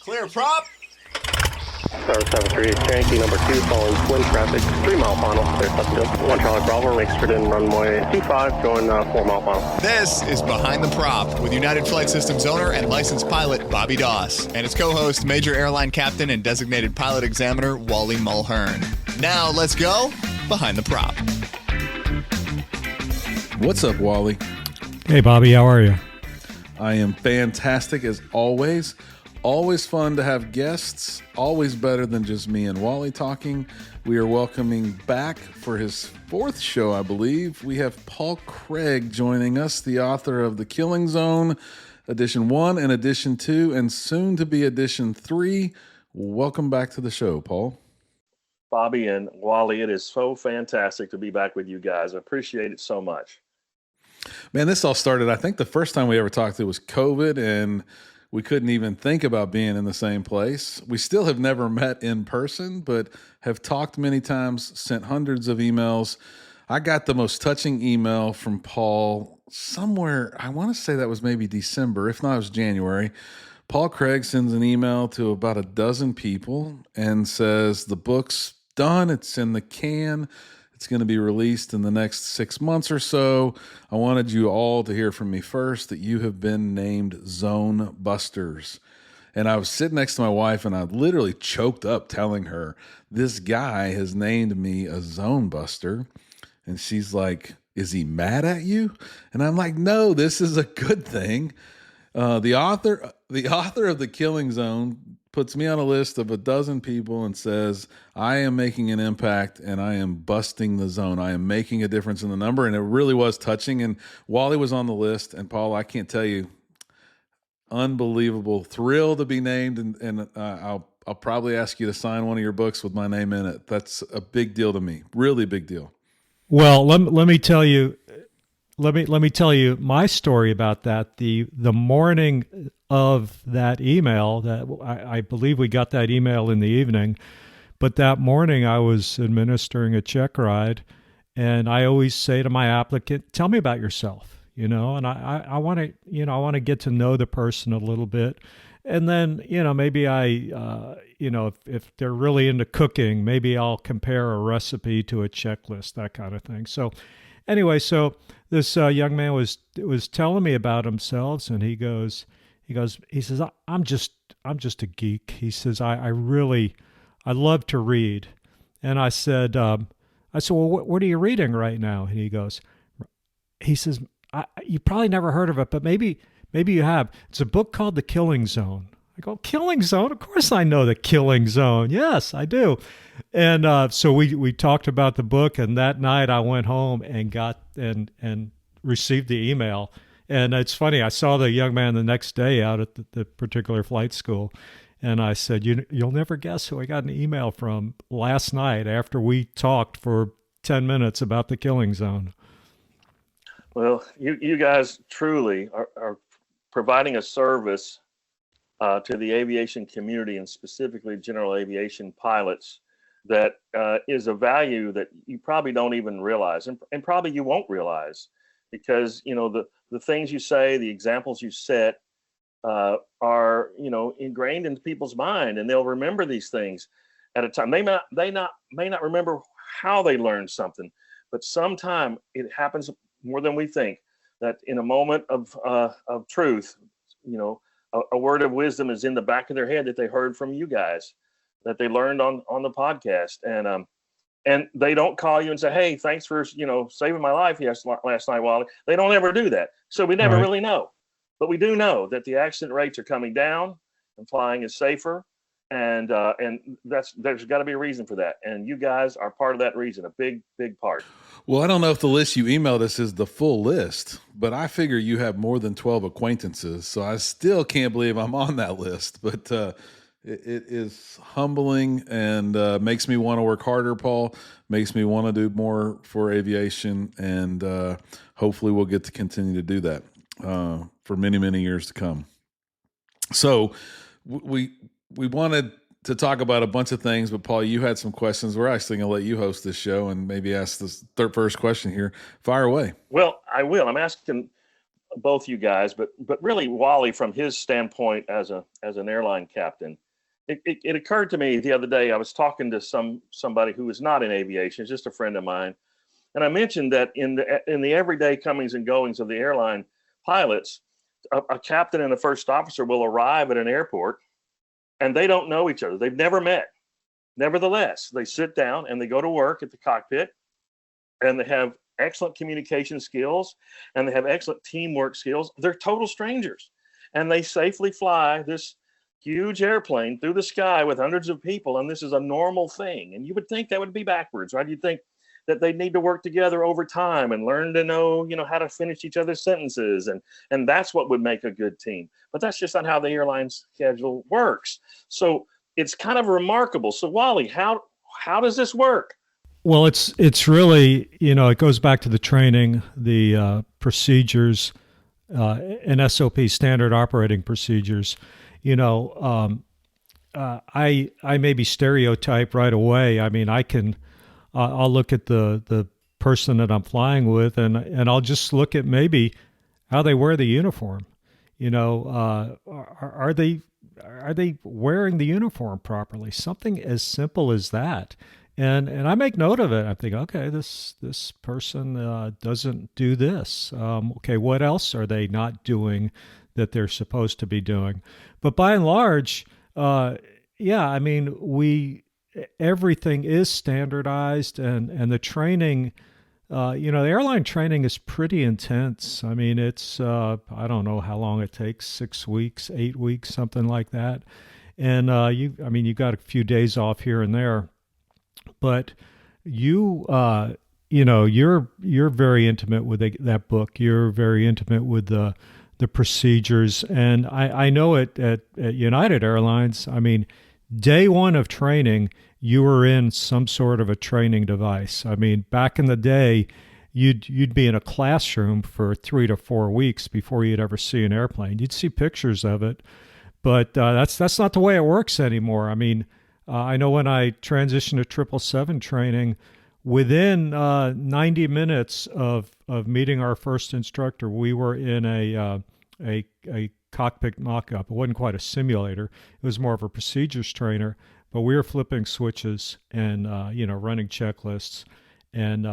Clear prop. Star 73, Yankee number 2, following twin traffic, 3 mile final, clear Pleasantville. 1 Charlie Bravo, exit in runway 25, going 4 mile final. This is Behind the Prop with United Flight Systems owner and licensed pilot Bobby Doss and his co-host, Major Airline Captain and designated pilot examiner Wally Mulhern. Now let's go Behind the Prop. What's up, Wally? Hey, Bobby, how are you? I am fantastic as always. Always fun to have guests. Always better than just me and Wally talking. We are welcoming back for his 4th show, I believe. We have Paul Craig joining us, the author of The Killing Zone, Edition 1 and Edition 2, and soon to be Edition 3. Welcome back to the show, Paul. Bobby and Wally, it is so fantastic to be back with you guys. I appreciate it so much. Man, this all started, I think the first time we ever talked, it was COVID, and we couldn't even think about being in the same place. We still have never met in person, but have talked many times, sent hundreds of emails. I got the most touching email from Paul somewhere, I want to say that was maybe December, if not it was January. Paul Craig sends an email to about a dozen people and says, the book's done, it's in the can. It's going to be released in the next 6 months or so. I wanted you all to hear from me first that you have been named Zone Busters. And I was sitting next to my wife and I literally choked up telling her, this guy has named me a Zone Buster. And she's like, is he mad at you? And I'm like, no, this is a good thing. The author of The Killing Zone puts me on a list of a dozen people and says, I am making an impact and I am busting the zone. I am making a difference in the number. And it really was touching. And Wally was on the list. And Paul, I can't tell you, unbelievable thrill to be named. And I'll probably ask you to sign one of your books with my name in it. That's a big deal to me. Really big deal. Well, let me tell you. Let me tell you my story about that. The morning of that email, that I believe we got that email in the evening, but that morning I was administering a check ride, and I always say to my applicant, "Tell me about yourself," and I want to, I want to get to know the person a little bit, and then maybe if they're really into cooking, maybe I'll compare a recipe to a checklist, that kind of thing. So anyway, so this young man was telling me about himself, and he says, I'm just a geek. He says, I love to read. And I said, well, what are you reading right now? And he says, you probably never heard of it, but maybe you have. It's a book called The Killing Zone. I go, Killing Zone? Of course I know The Killing Zone. Yes, I do. And so we talked about the book, and that night I went home and got and received the email. And it's funny, I saw the young man the next day out at the particular flight school, and I said, you'll never guess who I got an email from last night after we talked for 10 minutes about The Killing Zone. Well, you guys truly are providing a service to the aviation community, and specifically general aviation pilots, that is a value that you probably don't even realize, and probably you won't realize, because the things you say, the examples you set are ingrained into people's mind, and they'll remember these things at a time. They may not remember how they learned something, but sometime it happens more than we think, that in a moment of truth, a word of wisdom is in the back of their head that they heard from you guys, that they learned on the podcast, and they don't call you and say, hey, thanks for saving my life last night, Wally. They don't ever do that, so we never really know. But we do know that the accident rates are coming down and flying is safer, and there's got to be a reason for that, and you guys are part of that reason, a big part. Well, I don't know if the list you emailed us is the full list, but I figure you have more than 12 acquaintances, so I still can't believe I'm on that list. But it is humbling and makes me want to work harder, Paul, makes me want to do more for aviation, and hopefully we'll get to continue to do that for many, many years to come. So we wanted to talk about a bunch of things, but Paul, you had some questions. We're actually going to let you host this show and maybe ask this first question here. Fire away. Well, I will. I'm asking both you guys, but really Wally from his standpoint as an airline captain. It occurred to me the other day. I was talking to somebody who is not in aviation, it's just a friend of mine, and I mentioned that in the everyday comings and goings of the airline pilots, a captain and a first officer will arrive at an airport, and they don't know each other. They've never met. Nevertheless, they sit down and they go to work at the cockpit, and they have excellent communication skills and they have excellent teamwork skills. They're total strangers, and they safely fly this huge airplane through the sky with hundreds of people, and this is a normal thing. And you would think that would be backwards, right? You'd think that they need to work together over time and learn to know, how to finish each other's sentences, and that's what would make a good team. But that's just not how the airline schedule works. So it's kind of remarkable. So Wally, how does this work? Well, it's really, it goes back to the training, the procedures, and SOP, standard operating procedures. I maybe stereotype right away. I mean, I'll look at the person that I'm flying with, and I'll just look at maybe how they wear the uniform. Are they wearing the uniform properly? Something as simple as that. And I make note of it. I think, okay, this person doesn't do this. Okay, what else are they not doing that they're supposed to be doing? But by and large, yeah, I mean, everything is standardized, and the training, the airline training is pretty intense. I mean, it's I don't know how long it takes, 6 weeks, 8 weeks, something like that. And you got a few days off here and there. But you're very intimate with that book. You're very intimate with the procedures, and I know at United Airlines. I mean, day one of training, you were in some sort of a training device. I mean, back in the day, you'd be in a classroom for 3 to 4 weeks before you'd ever see an airplane. You'd see pictures of it, but that's not the way it works anymore. I mean. I know when I transitioned to 777 training, within 90 minutes of meeting our first instructor, we were in a cockpit mock-up. It wasn't quite a simulator. It was more of a procedures trainer, but we were flipping switches and running checklists. And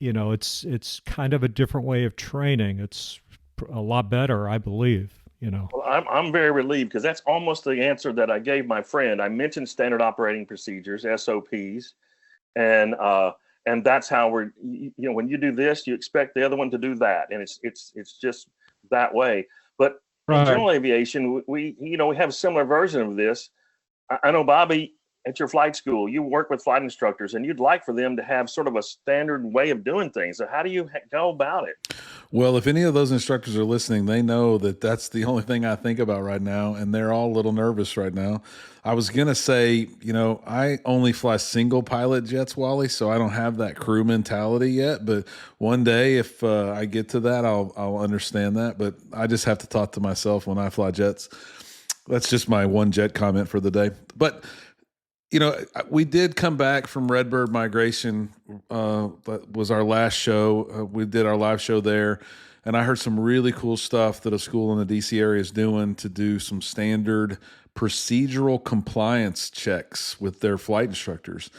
it's kind of a different way of training. It's a lot better, I believe. Well, I'm very relieved, because that's almost the answer that I gave my friend. I mentioned standard operating procedures, SOPs, and that's how we're. When you do this, you expect the other one to do that, and it's just that way. But in general aviation, we have a similar version of this. I know, Bobby, at your flight school, you work with flight instructors, and you'd like for them to have sort of a standard way of doing things. So how do you go about it? Well, if any of those instructors are listening, they know that that's the only thing I think about right now, and they're all a little nervous right now. I was going to say, I only fly single pilot jets, Wally, so I don't have that crew mentality yet. But one day, if I get to that, I'll understand that. But I just have to talk to myself when I fly jets. That's just my one jet comment for the day. But we did come back from Redbird Migration. That was our last show. We did our live show there, and I heard some really cool stuff that a school in the DC area is doing to do some standard procedural compliance checks with their flight instructors.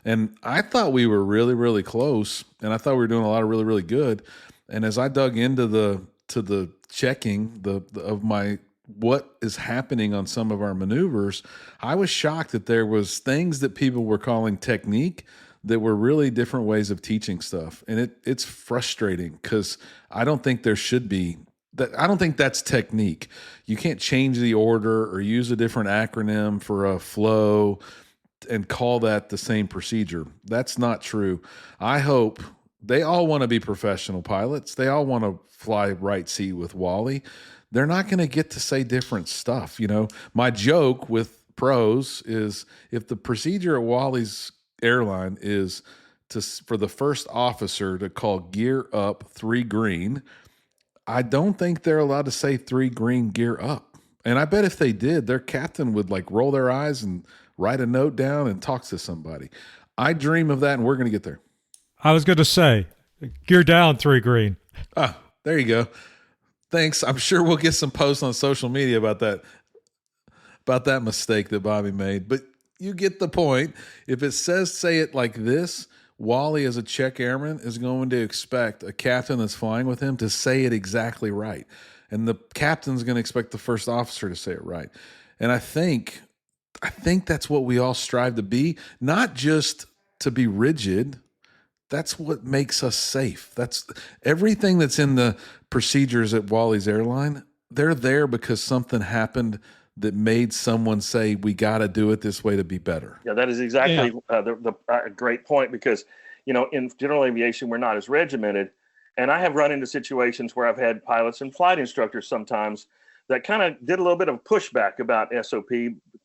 And I thought we were really, really close, and I thought we were doing a lot of really, really good. And as I dug into the checking of my what is happening on some of our maneuvers, I was shocked that there was things that people were calling technique that were really different ways of teaching stuff. And it's frustrating, because I don't think there should be that. I don't think that's technique. You can't change the order or use a different acronym for a flow and call that the same procedure. That's not true. I hope they all want to be professional pilots. They all want to fly right seat with Wally. They're not going to get to say different stuff. My joke with pros is, if the procedure at Wally's airline is for the first officer to call gear up 3 green, I don't think they're allowed to say 3 green gear up. And I bet if they did, their captain would roll their eyes and write a note down and talk to somebody. I dream of that, and we're going to get there. I was going to say, gear down 3 green. Ah, there you go. Thanks. I'm sure we'll get some posts on social media about that mistake that Bobby made. But you get the point. If it says say it like this, Wally, as a check airman, is going to expect a captain that's flying with him to say it exactly right. And the captain's going to expect the first officer to say it right. And I think that's what we all strive to be, not just to be rigid. That's what makes us safe. That's everything that's in the procedures at Wally's Airline. They're there because something happened that made someone say, we got to do it this way to be better. Yeah, that is exactly a great point, because, in general aviation, we're not as regimented. And I have run into situations where I've had pilots and flight instructors sometimes that kind of did a little bit of pushback about SOP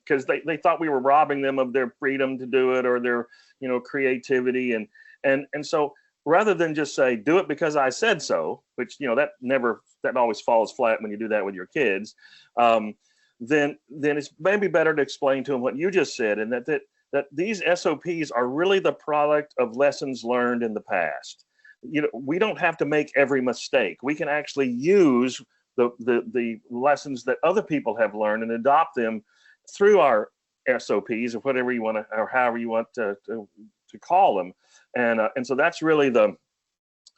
because they thought we were robbing them of their freedom to do it or their, creativity. And so rather than just say, do it because I said so, which, that always falls flat when you do that with your kids. Then it's maybe better to explain to them what you just said, and that these SOPs are really the product of lessons learned in the past. We don't have to make every mistake. We can actually use the lessons that other people have learned and adopt them through our SOPs or whatever you want to, or however you want to call them. And so that's really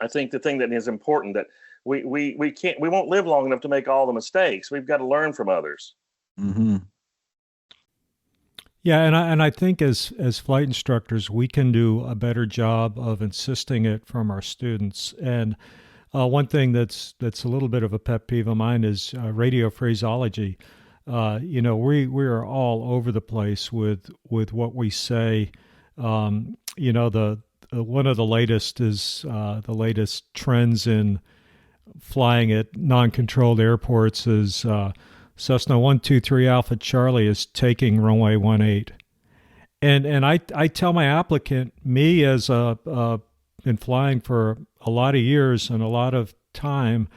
I think the thing that is important, that we won't live long enough to make all the mistakes. We've got to learn from others. Mm-hmm. Yeah, and I think as flight instructors, we can do a better job of insisting it from our students. And one thing that's a little bit of a pet peeve of mine is radio phraseology. We are all over the place with what we say. One of the latest is the latest trends in flying at non-controlled airports is Cessna 123 Alpha Charlie is taking runway 18. And I tell my applicant, me as been flying for a lot of years and a lot of time,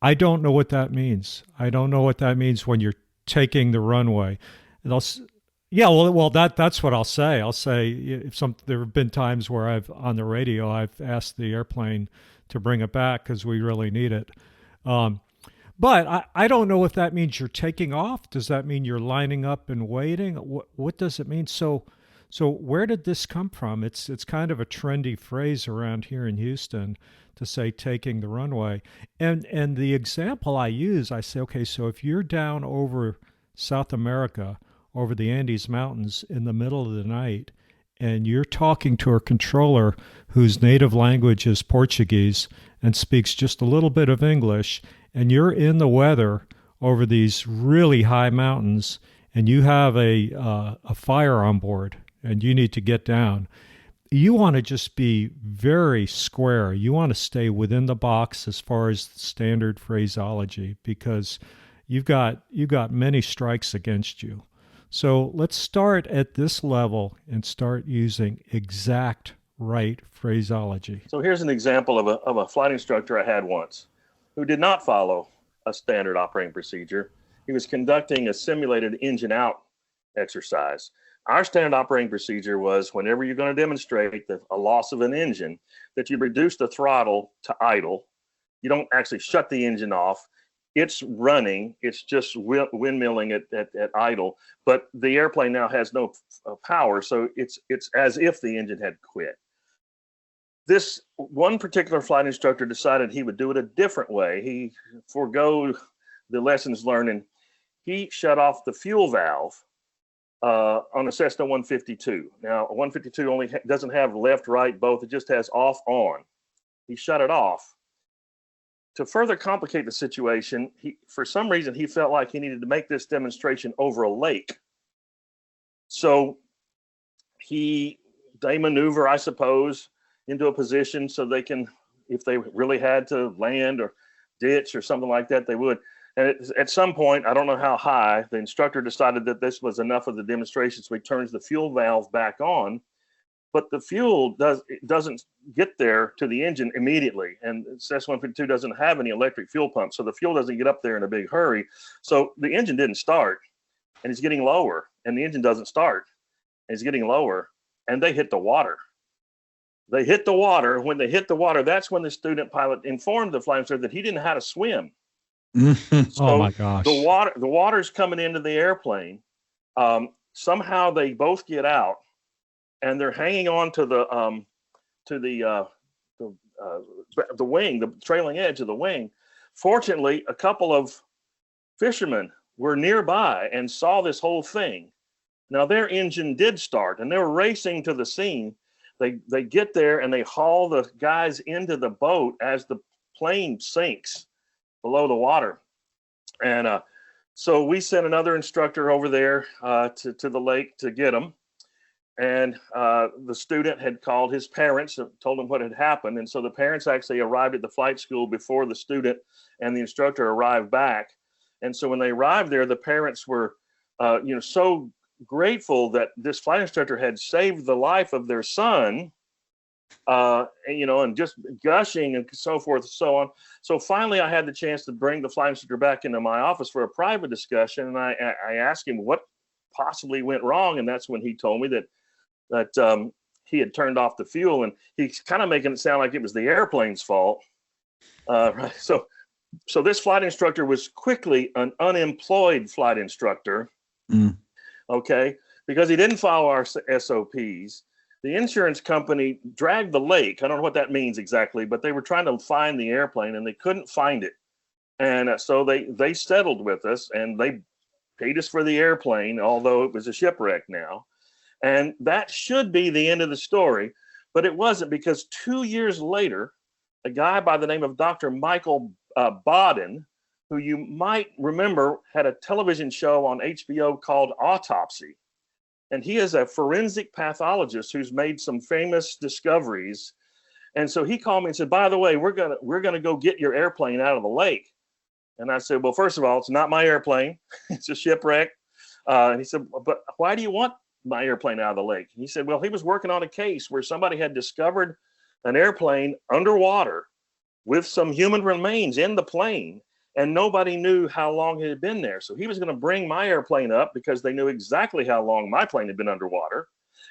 I don't know what that means. I don't know what that means when you're taking the runway. And that's what I'll say. I'll say there have been times where on the radio I've asked the airplane to bring it back because we really need it. But I don't know if that means you're taking off. Does that mean you're lining up and waiting? What does it mean? So where did this come from? It's kind of a trendy phrase around here in Houston to say taking the runway. And the example I use, I say, okay, so if you're down over South America, over the Andes Mountains in the middle of the night, and you're talking to a controller whose native language is Portuguese and speaks just a little bit of English, and you're in the weather over these really high mountains, and you have a fire on board, and you need to get down, you want to just be very square. You want to stay within the box as far as standard phraseology, because you've got many strikes against you. So let's start at this level and start using exact right phraseology. So here's an example of a flight instructor I had once who did not follow a standard operating procedure. He was conducting a simulated engine out exercise. Our standard operating procedure was, whenever you're going to demonstrate a loss of an engine, that you reduce the throttle to idle. You don't actually shut the engine off. It's running. It's just windmilling at idle. But the airplane now has no power, so it's as if the engine had quit. This one particular flight instructor decided he would do it a different way. He forego the lessons learned, and he shut off the fuel valve on a Cessna 152. Now, a 152 only doesn't have left, right, both. It just has off, on. He shut it off. To further complicate the situation, for some reason, he felt like he needed to make this demonstration over a lake. So they maneuver, I suppose, into a position so they can, if they really had to land or ditch or something like that, they would. And at some point, I don't know how high, the instructor decided that this was enough of the demonstration, so he turns the fuel valve back on. But the fuel doesn't get there to the engine immediately. And Cessna 152 doesn't have any electric fuel pump, so the fuel doesn't get up there in a big hurry. So the engine didn't start, and it's getting lower, and the engine doesn't start, and it's getting lower, and they hit the water. They hit the water. When they hit the water, that's when the student pilot informed the flight instructor that he didn't know how to swim. Mhm. Oh So my gosh. the water's coming into the airplane. Somehow they both get out, and they're hanging on to the the wing, the trailing edge of the wing. Fortunately, a couple of fishermen were nearby and saw this whole thing. Now their engine did start, and they were racing to the scene. They get there and they haul the guys into the boat as the plane sinks below the water. And so we sent another instructor over there to the lake to get them. And the student had called his parents and told them what had happened. And so the parents actually arrived at the flight school before the student and the instructor arrived back. And so when they arrived there, the parents were, so grateful that this flight instructor had saved the life of their son, and just gushing and so forth and so on. So finally, I had the chance to bring the flight instructor back into my office for a private discussion. And I asked him what possibly went wrong. And that's when he told me that he had turned off the fuel, and he's kind of making it sound like it was the airplane's fault. Right. So this flight instructor was quickly an unemployed flight instructor. Okay, because he didn't follow our SOPs. The insurance company dragged the lake. I don't know what that means exactly, but they were trying to find the airplane and they couldn't find it. And so they settled with us and they paid us for the airplane, although it was a shipwreck now. And that should be the end of the story, but it wasn't, because 2 years later, a guy by the name of Dr. Michael Bodden, who you might remember had a television show on HBO called Autopsy. And he is a forensic pathologist who's made some famous discoveries. And so he called me and said, by the way, we're gonna go get your airplane out of the lake. And I said, well, first of all, it's not my airplane. It's a shipwreck. And he said, but why do you want my airplane out of the lake? He said, well, he was working on a case where somebody had discovered an airplane underwater with some human remains in the plane, and nobody knew how long it had been there. So he was going to bring my airplane up because they knew exactly how long my plane had been underwater,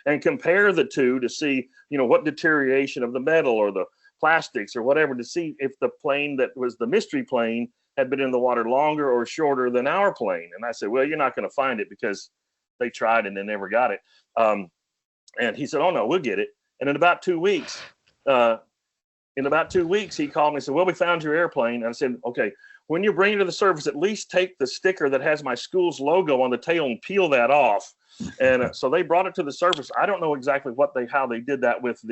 and compare the two to see, what deterioration of the metal or the plastics or whatever, to see if the plane that was the mystery plane had been in the water longer or shorter than our plane. And I said, well, you're not going to find it because they tried and they never got it. And he said, oh no, we'll get it. And in about 2 weeks, he called me and said, well, we found your airplane. And I said, okay, when you bring it to the service, at least take the sticker that has my school's logo on the tail and peel that off. And so they brought it to the service. I don't know exactly how they did that with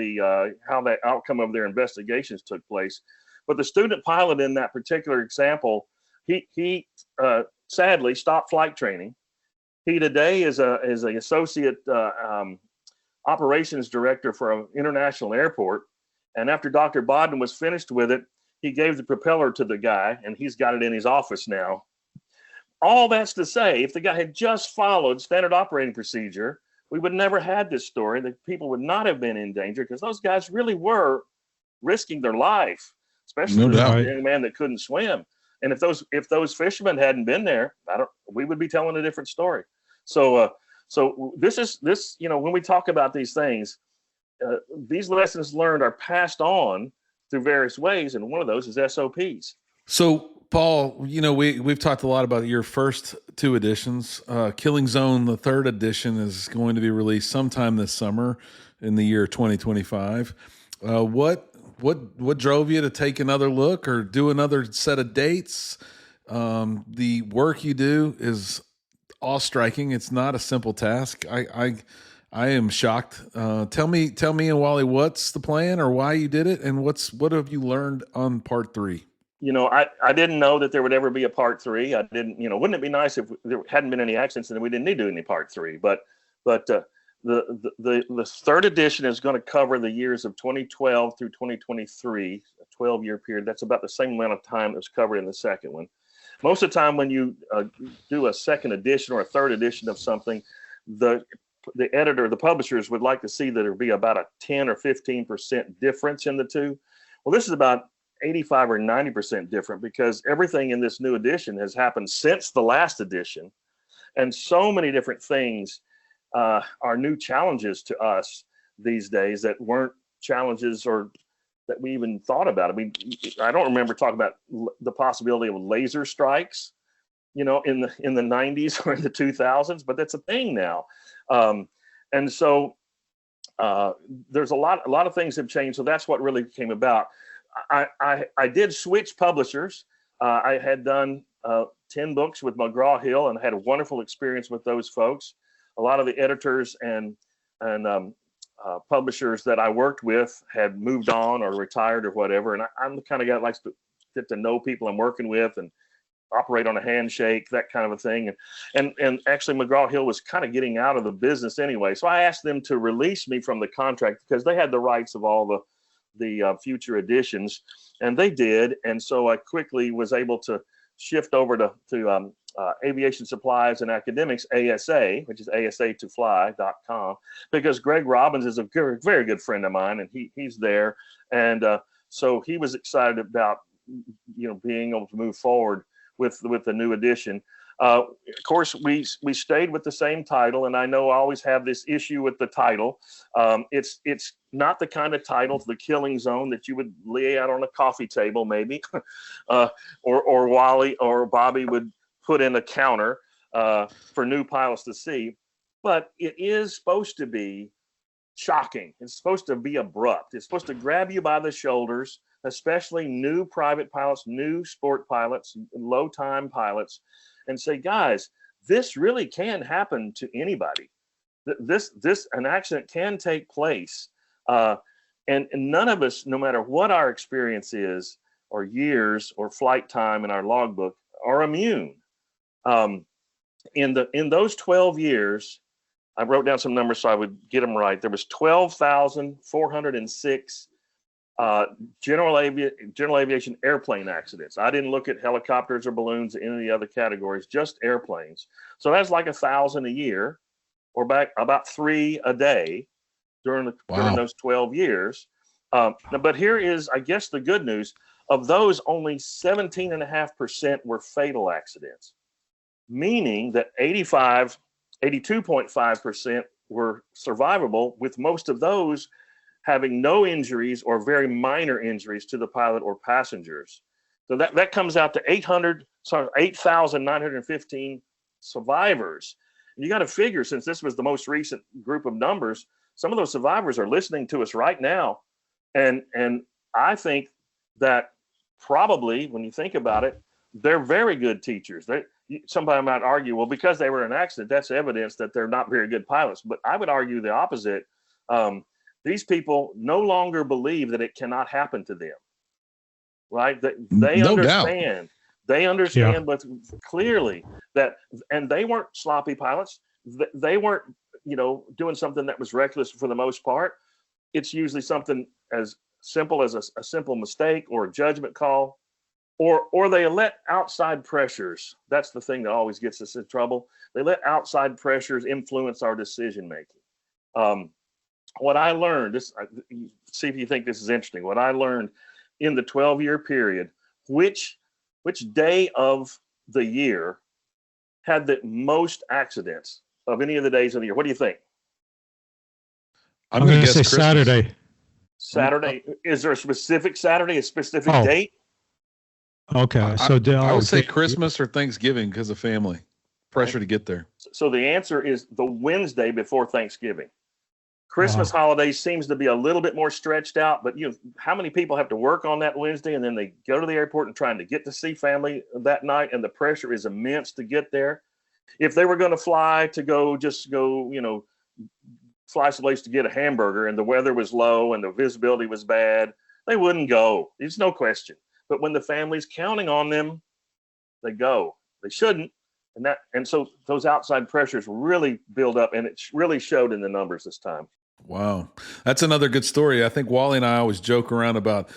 how that outcome of their investigations took place. But the student pilot in that particular example, he sadly stopped flight training. He today is an associate operations director for an international airport. And after Dr. Bodden was finished with it, he gave the propeller to the guy, and he's got it in his office now. All that's to say, if the guy had just followed standard operating procedure, we would never had this story. The people would not have been in danger, because those guys really were risking their life, especially No doubt. the young man that couldn't swim. And if those fishermen hadn't been there, we would be telling a different story. So this when we talk about these things, these lessons learned are passed on through various ways, and one of those is SOPs. So, Paul, we've talked a lot about your first two editions. Killing Zone, the third edition, is going to be released sometime this summer in the year 2025. What drove you to take another look or do another set of dates? The work you do is awe-striking. It's not a simple task. I am shocked. Tell me and Wally, what's the plan or why you did it, and what have you learned on part 3? I didn't know that there would ever be a part 3. I didn't, wouldn't it be nice if there hadn't been any accidents and then we didn't need to do any part 3? But the third edition is going to cover the years of 2012 through 2023, a 12-year period. That's about the same amount of time that was covered in the second one. Most of the time when you do a second edition or a third edition of something, the editor, the publishers would like to see that there be about a 10 or 15% difference in the two. Well, this is about 85 or 90% different, because everything in this new edition has happened since the last edition. And so many different things are new challenges to us these days that weren't challenges or that we even thought about. I mean, I don't remember talking about the possibility of laser strikes, in the 90s or in the 2000s, but that's a thing now. And so there's a lot of things have changed. So that's what really came about. I did switch publishers. I had done 10 books with McGraw-Hill and had a wonderful experience with those folks. A lot of the editors and publishers that I worked with had moved on or retired or whatever. And I'm the kind of guy that likes to get to know people I'm working with and operate on a handshake, that kind of a thing. And actually McGraw-Hill was kind of getting out of the business anyway. So I asked them to release me from the contract because they had the rights of all the future editions, and they did. And so I quickly was able to shift over to Aviation Supplies and Academics, ASA, which is asa2fly.com, because Greg Robbins is a very, very good friend of mine, and he's there. And so he was excited about, being able to move forward with the new edition. Of course, we stayed with the same title, and I know I always have this issue with the title. It's not the kind of title, The Killing Zone, that you would lay out on a coffee table, maybe, or Wally or Bobby would put in a counter for new pilots to see. But it is supposed to be shocking. It's supposed to be abrupt. It's supposed to grab you by the shoulders, especially new private pilots, new sport pilots, low time pilots, and say, guys, this really can happen to anybody. An accident can take place. And none of us, no matter what our experience is, or years, or flight time in our logbook, are immune. In those 12 years, I wrote down some numbers so I would get them right. There was 12,406 general aviation airplane accidents. I didn't look at helicopters or balloons or any of the other categories, just airplanes. So that's like 1,000 a year, or about 3 a day during those 12 years. But here is, I guess, the good news. Of those, only 17.5% were fatal accidents, meaning that 82.5% were survivable, with most of those having no injuries or very minor injuries to the pilot or passengers. So that comes out to 8,915 survivors. And you got to figure, since this was the most recent group of numbers, some of those survivors are listening to us right now. And I think that probably, when you think about it, they're very good teachers. Somebody might argue, well, because they were in an accident, that's evidence that they're not very good pilots. But I would argue the opposite. These people no longer believe that it cannot happen to them, right? They No understand. doubt. They understand, but clearly that, and they weren't sloppy pilots. They weren't, doing something that was reckless for the most part. It's usually something as simple as a simple mistake or a judgment call, or they let outside pressures. That's the thing that always gets us in trouble. They let outside pressures influence our decision making. What I learned, see if you think this is interesting. What I learned in the 12-year period, which day of the year had the most accidents of any of the days of the year? What do you think? I'm going to say Christmas. Saturday. Saturday. Is there a specific Saturday, a specific date? Okay. I would say Christmas or Thanksgiving because of family. Pressure to get there. So the answer is the Wednesday before Thanksgiving. Christmas holiday seems to be a little bit more stretched out, but how many people have to work on that Wednesday, and then they go to the airport and trying to get to see family that night, and the pressure is immense to get there. If they were going to fly, fly someplace to get a hamburger, and the weather was low and the visibility was bad, they wouldn't go. There's no question. But when the family's counting on them, they go. They shouldn't. And so those outside pressures really build up, and it really showed in the numbers this time. Wow. That's another good story. I think Wally and I always joke around about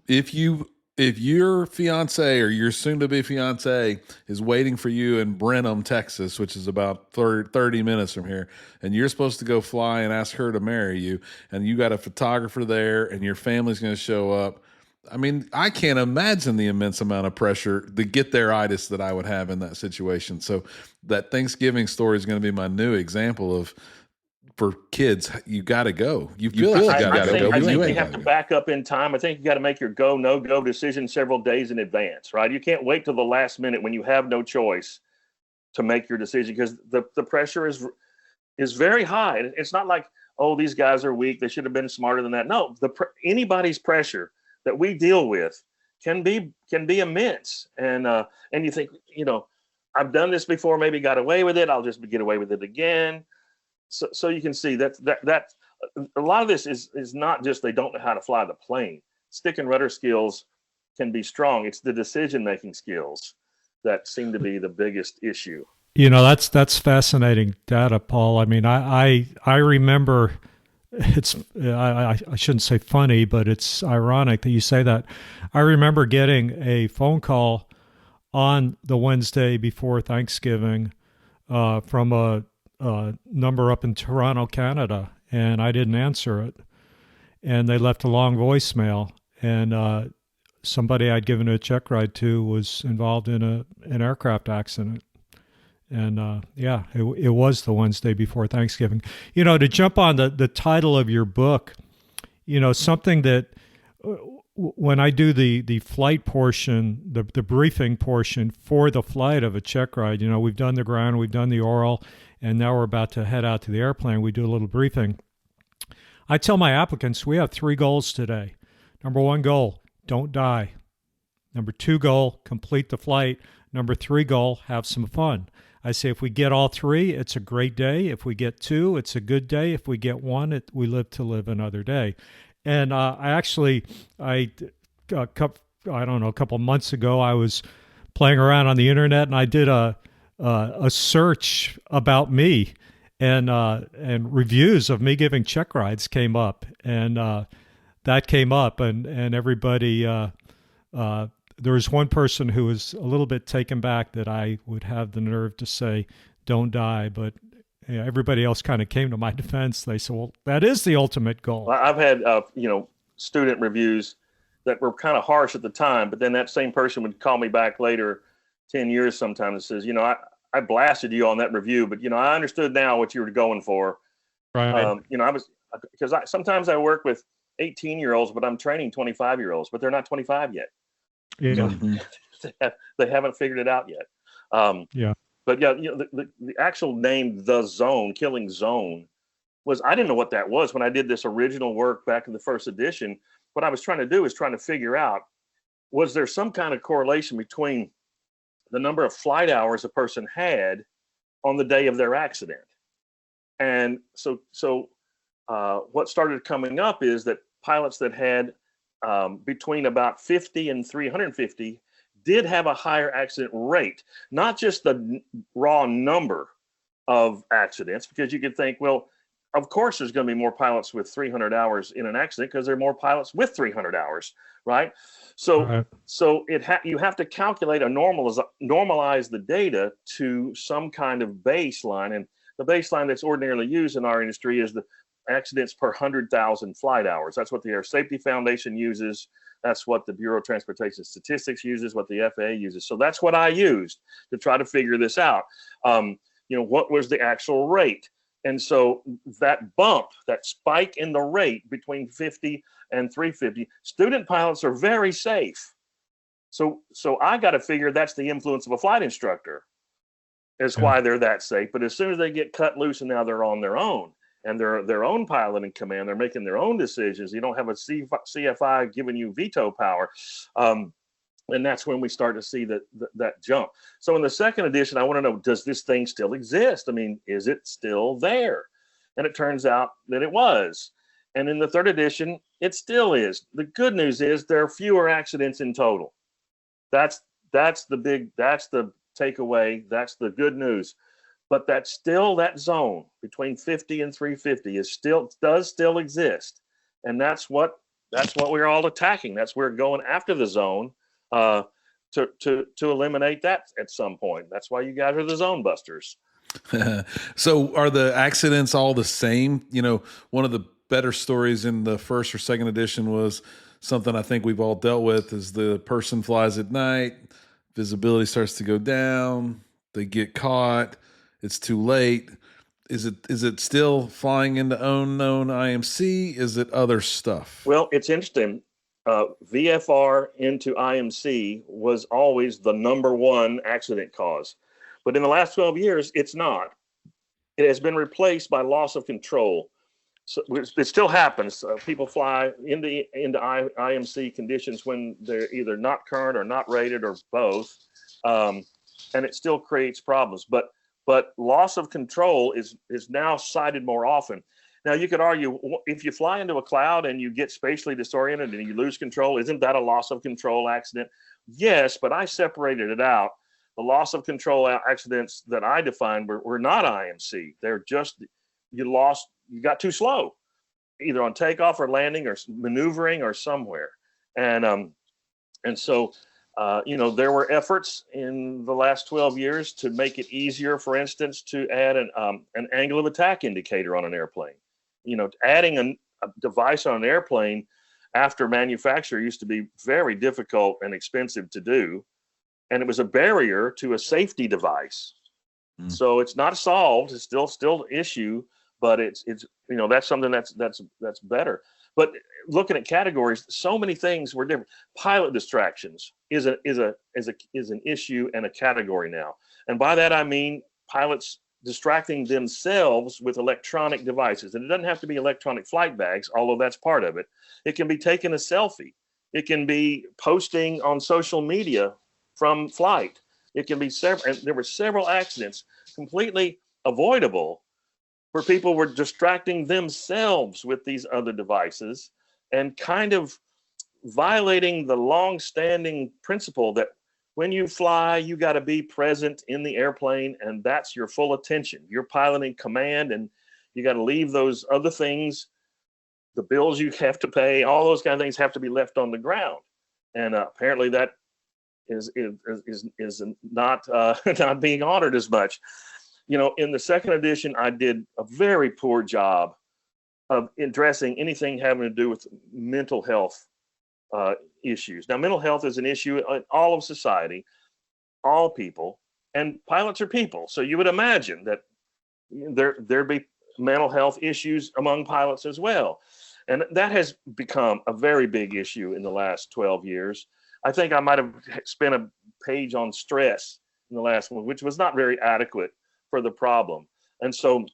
if your fiance or your soon-to-be fiance is waiting for you in Brenham, Texas, which is about 30 minutes from here, and you're supposed to go fly and ask her to marry you, and you got a photographer there, and your family's going to show up. I mean, I can't imagine the immense amount of pressure to get there-itis that I would have in that situation. So that Thanksgiving story is going to be my new example of for kids, you got to go. You feel like you got to go. I think you have to back up in time. I think you got to make your go, no go decision several days in advance, right? You can't wait till the last minute when you have no choice to make your decision, because the pressure is very high. It's not like, oh, these guys are weak, they should have been smarter than that. No, anybody's pressure that we deal with can be immense. And you think, I've done this before, maybe got away with it, I'll just get away with it again. So you can see that a lot of this is not just they don't know how to fly the plane. Stick and rudder skills can be strong. It's the decision-making skills that seem to be the biggest issue. That's fascinating data, Paul. I mean, I remember, it's I shouldn't say funny, but it's ironic that you say that. I remember getting a phone call on the Wednesday before Thanksgiving from a number up in Toronto, Canada, and I didn't answer it. And they left a long voicemail, and somebody I'd given a check ride to was involved in an aircraft accident. And it was the Wednesday before Thanksgiving. To jump on the title of your book, something that when I do the flight portion, the briefing portion for the flight of a check ride, we've done the ground, we've done the oral, and now we're about to head out to the airplane. We do a little briefing. I tell my applicants, we have 3 goals today. Number 1 goal, don't die. Number 2 goal, complete the flight. Number 3 goal, have some fun. I say if we get all 3, it's a great day. If we get 2, it's a good day. If we get 1, we live to live another day. And a couple months ago, I was playing around on the internet, and I did a search about me, and reviews of me giving check rides came up, and that came up, and everybody. There was one person who was a little bit taken back that I would have the nerve to say, "Don't die," but everybody else kind of came to my defense. They said, "Well, that is the ultimate goal." I've had student reviews that were kind of harsh at the time, but then that same person would call me back later, 10 years sometimes, and says, I blasted you on that review, but I understood now what you were going for. Right. Sometimes I work with 18-year-olds, but I'm training 25-year-olds, but they're not 25 yet. Yeah. They haven't figured it out yet. Yeah. But the actual name, The Zone, Killing Zone, I didn't know what that was when I did this original work back in the first edition. What I was trying to do is trying to figure out, was there some kind of correlation between the number of flight hours a person had on the day of their accident? And so what started coming up is that pilots that had between about 50 and 350 did have a higher accident rate, not just the raw number of accidents, because you could think, well, of course there's going to be more pilots with 300 hours in an accident because there are more pilots with 300 hours, right? So you have to calculate normalize the data to some kind of baseline, and the baseline that's ordinarily used in our industry is the accidents per 100,000 flight hours. That's what the Air Safety Foundation uses. That's what the Bureau of Transportation Statistics uses, what the FAA uses. So that's what I used to try to figure this out. What was the actual rate? And so that bump, that spike in the rate between 50 and 350, student pilots are very safe. So I got to figure that's the influence of a flight instructor is why they're that safe. But as soon as they get cut loose and now they're on their own, and they're their own pilot in command, they're making their own decisions. You don't have a CFI giving you veto power. And that's when we start to see that jump. So in the second edition, I want to know, does this thing still exist? I mean, is it still there? And it turns out that it was. And in the third edition, it still is. The good news is there are fewer accidents in total. That's the takeaway. That's the good news. But that's still that zone between 50 and 350 does still exist, and that's what we're all attacking. That's where we're going after the zone to eliminate that at some point. That's why you guys are the zone busters. So are the accidents all the same? One of the better stories in the first or second edition was something I think we've all dealt with: is the person flies at night, visibility starts to go down, they get caught. It's too late. Is it still flying into unknown IMC? Is it other stuff? Well, it's interesting. VFR into IMC was always the number one accident cause, but in the last 12 years, it's not. It has been replaced by loss of control. So it still happens. People fly into IMC conditions when they're either not current or not rated or both, and it still creates problems. But loss of control is now cited more often. Now you could argue, if you fly into a cloud and you get spatially disoriented and you lose control, isn't that a loss of control accident? Yes, but I separated it out. The loss of control accidents that I defined were not IMC. They're just you got too slow, either on takeoff or landing or maneuvering or somewhere. And so, there were efforts in the last 12 years to make it easier, for instance, to add an angle of attack indicator on an airplane. Adding a device on an airplane after manufacture used to be very difficult and expensive to do. And it was a barrier to a safety device. So it's not solved. It's still an issue, but it's that's something that's better. But looking at categories, so many things were different. Pilot distractions is an issue and a category now. And by that I mean pilots distracting themselves with electronic devices. And it doesn't have to be electronic flight bags, although that's part of it. It can be taking a selfie. It can be posting on social media from flight. It can be several, and there were several accidents completely avoidable where people were distracting themselves with these other devices and kind of violating the long-standing principle that when you fly, you got to be present in the airplane, and that's your full attention. You're piloting command, and you got to leave those other things, the bills you have to pay, all those kind of things have to be left on the ground. And apparently that is not not being honored as much. In the second edition, I did a very poor job of addressing anything having to do with mental health issues. Now, mental health is an issue in all of society, all people, and pilots are people. So you would imagine that there'd be mental health issues among pilots as well. And that has become a very big issue in the last 12 years. I think I might have spent a page on stress in the last one, which was not very adequate for the problem. And so,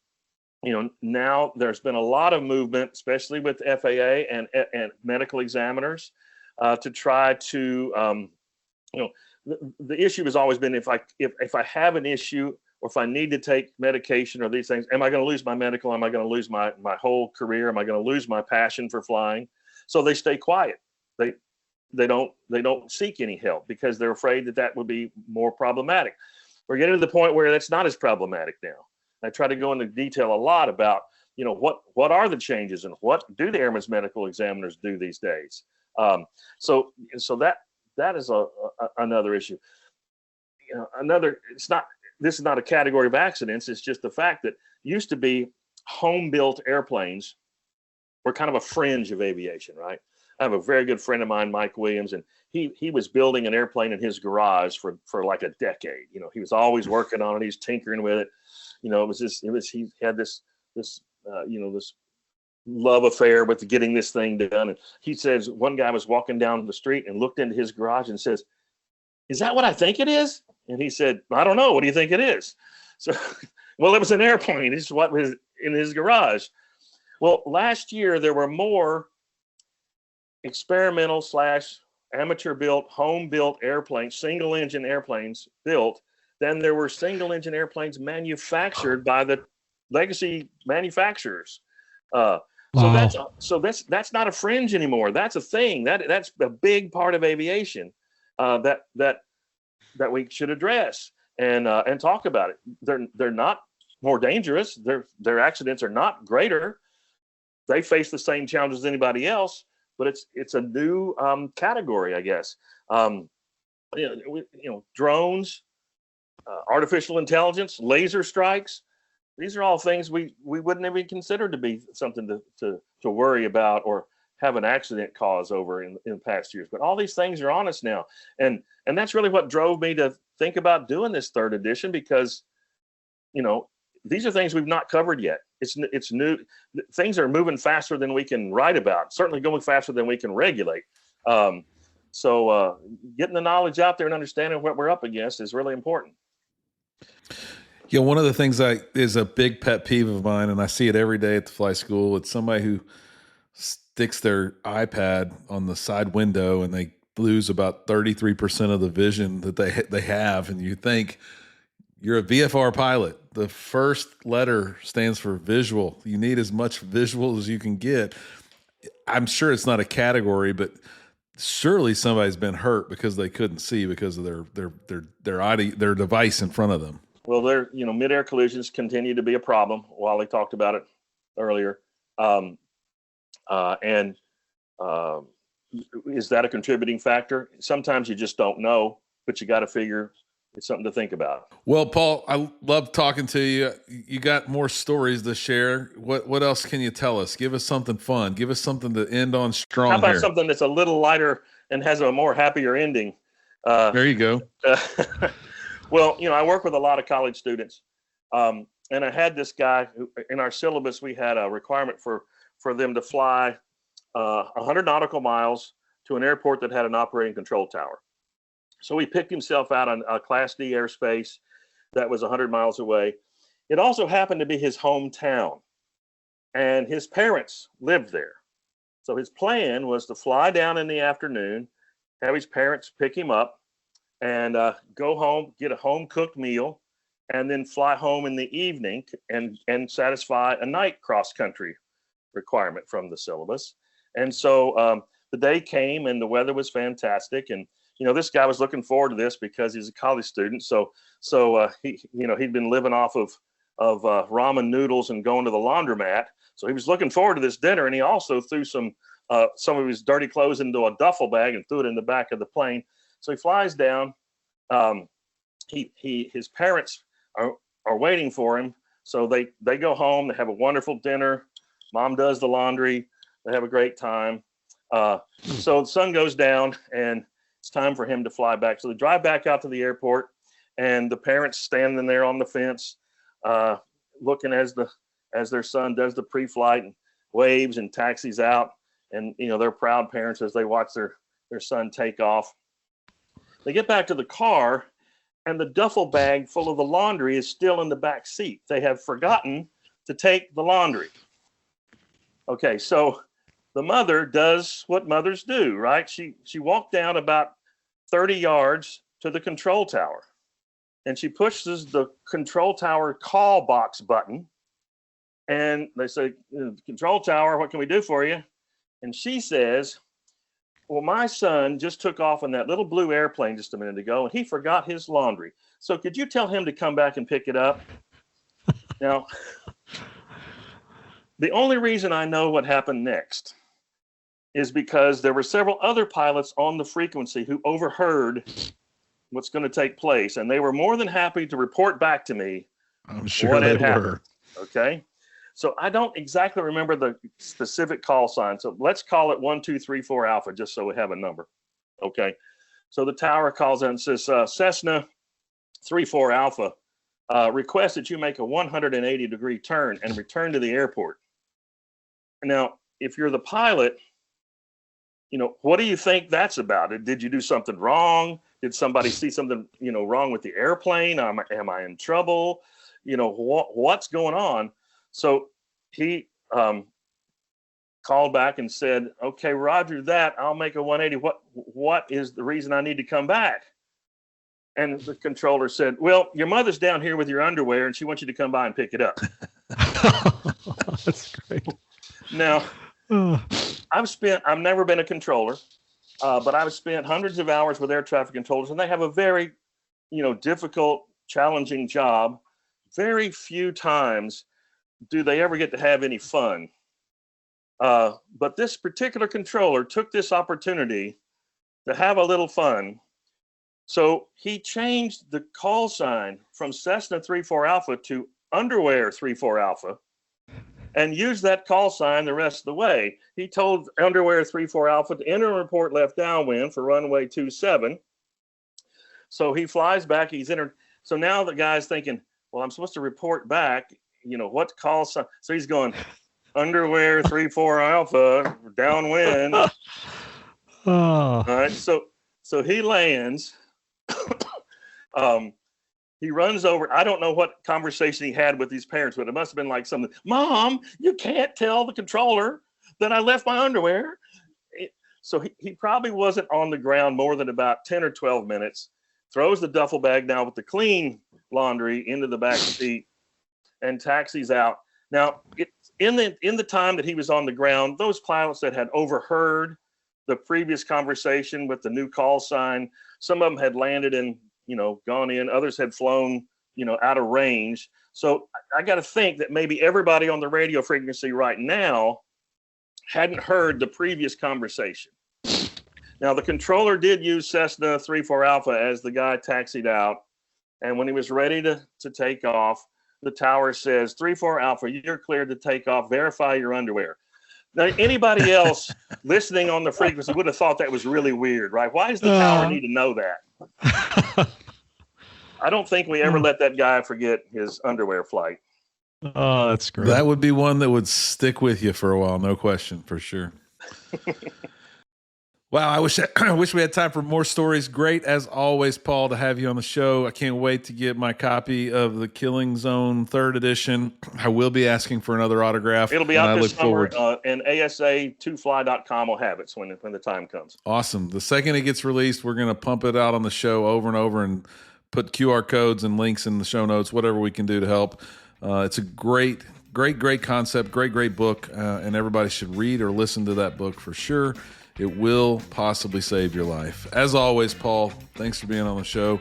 now there's been a lot of movement, especially with FAA and medical examiners, to try to, the issue has always been if I have an issue or if I need to take medication or these things, am I going to lose my medical? Am I going to lose my whole career? Am I going to lose my passion for flying? So they stay quiet. They don't seek any help because they're afraid that would be more problematic. We're getting to the point where that's not as problematic now. I try to go into detail a lot about, what are the changes and what do the airmen's medical examiners do these days. So that is another issue. This is not a category of accidents. It's just the fact that used to be home-built airplanes were kind of a fringe of aviation, right? I have a very good friend of mine, Mike Williams, and he was building an airplane in his garage for like a decade. He was always working on it. He's tinkering with it. He had this love affair with getting this thing done. And he says one guy was walking down the street and looked into his garage and says, "Is that what I think it is?" And he said, "I don't know. What do you think it is?" So, well, it was an airplane. It's what was in his garage. Well, last year there were more experimental / amateur built, home built airplanes, single engine airplanes built than there were single engine airplanes manufactured by the legacy manufacturers. Wow. So that's not a fringe anymore. That's a thing. That's a big part of aviation that we should address and talk about it. They're not more dangerous. Their accidents are not greater. They face the same challenges as anybody else, but it's a new category, I guess. Drones, artificial intelligence, laser strikes. These are all things we wouldn't even consider to be something to worry about or have an accident cause over in past years. But all these things are on us now. And that's really what drove me to think about doing this third edition, because, these are things we've not covered yet. It's new. Things are moving faster than we can write about, certainly going faster than we can regulate. So getting the knowledge out there and understanding what we're up against is really important. Yeah, one of the things is a big pet peeve of mine, and I see it every day at the fly school. It's somebody who sticks their iPad on the side window and they lose about 33% of the vision that they have. And you think, you're a VFR pilot. The first letter stands for visual. You need as much visual as you can get. I'm sure it's not a category, but surely somebody's been hurt because they couldn't see because of their device in front of them. Well, mid-air collisions continue to be a problem. Wally talked about it earlier. Is that a contributing factor? Sometimes you just don't know, but you got to figure it's something to think about. Well, Paul, I love talking to you. You got more stories to share. What else can you tell us? Give us something fun. Give us something to end on strong. How about here. Something that's a little lighter and has a more happier ending? There you go. Well, I work with a lot of college students, and I had this guy who, in our syllabus, we had a requirement for them to fly 100 nautical miles to an airport that had an operating control tower. So he picked himself out on a Class D airspace that was 100 miles away. It also happened to be his hometown, and his parents lived there. So his plan was to fly down in the afternoon, have his parents pick him up, and go home, get a home-cooked meal, and then fly home in the evening and satisfy a night cross-country requirement from the syllabus. And so the day came, and the weather was fantastic, and this guy was looking forward to this because he's a college student. So he'd been living off of ramen noodles and going to the laundromat. So he was looking forward to this dinner, and he also threw some of his dirty clothes into a duffel bag and threw it in the back of the plane. So he flies down. His parents are waiting for him. So they go home. They have a wonderful dinner. Mom does the laundry. They have a great time. So the sun goes down, and it's time for him to fly back. So they drive back out to the airport, and the parents standing there on the fence, looking as their son does the pre-flight and waves and taxis out. And, they're proud parents as they watch their son take off. They get back to the car, and the duffel bag full of the laundry is still in the back seat. They have forgotten to take the laundry. Okay, so the mother does what mothers do, right? She walked down about 30 yards to the control tower, and she pushes the control tower call box button, and they say, "Control tower, what can we do for you?" And she says, "Well, my son just took off in that little blue airplane just a minute ago, and he forgot his laundry. So could you tell him to come back and pick it up?" Now, the only reason I know what happened next is because there were several other pilots on the frequency who overheard what's going to take place, and they were more than happy to report back to me I'm sure what they had happened. were. Okay. So I don't exactly remember the specific call sign. So let's call it 1234 Alpha, just so we have a number. Okay. So the tower calls in and says, Cessna 34 Alpha, request that you make a 180-degree turn and return to the airport. Now, if you're the pilot, what do you think that's about? Did you do something wrong? Did somebody see something, wrong with the airplane? Am I in trouble? What's going on? So he called back and said, "Okay, roger that. I'll make a 180. What is the reason I need to come back?" And the controller said, "Well, your mother's down here with your underwear, and she wants you to come by and pick it up." That's great. Now, I've never been a controller, but I've spent hundreds of hours with air traffic controllers, and they have a very, difficult, challenging job. Very few times do they ever get to have any fun. But this particular controller took this opportunity to have a little fun. So he changed the call sign from Cessna 34 Alpha to Underwear 34 Alpha, and used that call sign the rest of the way. He told Underwear 34 Alpha to enter and report left downwind for runway 27. So he flies back, he's entered. So now the guy's thinking, well, I'm supposed to report back, what call sign. So he's going, underwear 34 Alpha, downwind. Oh. All right. So he lands. He runs over. I don't know what conversation he had with his parents, but it must have been like something. Mom, you can't tell the controller that I left my underwear. So he probably wasn't on the ground more than about 10 or 12 minutes, throws the duffel bag down with the clean laundry into the back seat and taxis out. Now, in the time that he was on the ground, those pilots that had overheard the previous conversation with the new call sign, some of them had landed and, gone in, others had flown, out of range. So I got to think that maybe everybody on the radio frequency right now hadn't heard the previous conversation. Now, the controller did use Cessna 34 Alpha as the guy taxied out. And when he was ready to take off, the tower says, 34 Alpha, you're cleared to take off. Verify your underwear. Now, anybody else listening on the frequency would have thought that was really weird, right? Why does the tower need to know that? I don't think we ever let that guy forget his underwear flight. Oh, that's great. That would be one that would stick with you for a while, no question, for sure. Wow, I wish we had time for more stories. Great as always, Paul, to have you on the show. I can't wait to get my copy of the Killing Zone 3rd edition. I will be asking for another autograph. It'll be out this summer, and ASA2fly.com will have it when the time comes. Awesome. The second it gets released, we're going to pump it out on the show over and over and put QR codes and links in the show notes, whatever we can do to help. It's a great concept, great book, and everybody should read or listen to that book for sure. It will possibly save your life. As always, Paul, thanks for being on the show.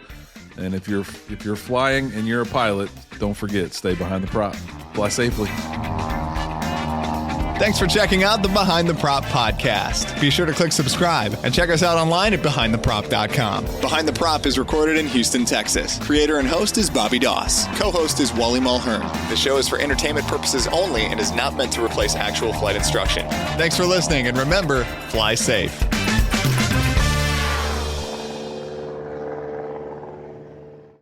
And if you're flying and you're a pilot, don't forget, stay behind the prop. Fly safely. Thanks for checking out the Behind the Prop podcast. Be sure to click subscribe and check us out online at BehindTheProp.com. Behind the Prop is recorded in Houston, Texas. Creator and host is Bobby Doss. Co-host is Wally Mulhern. The show is for entertainment purposes only and is not meant to replace actual flight instruction. Thanks for listening, and remember, fly safe.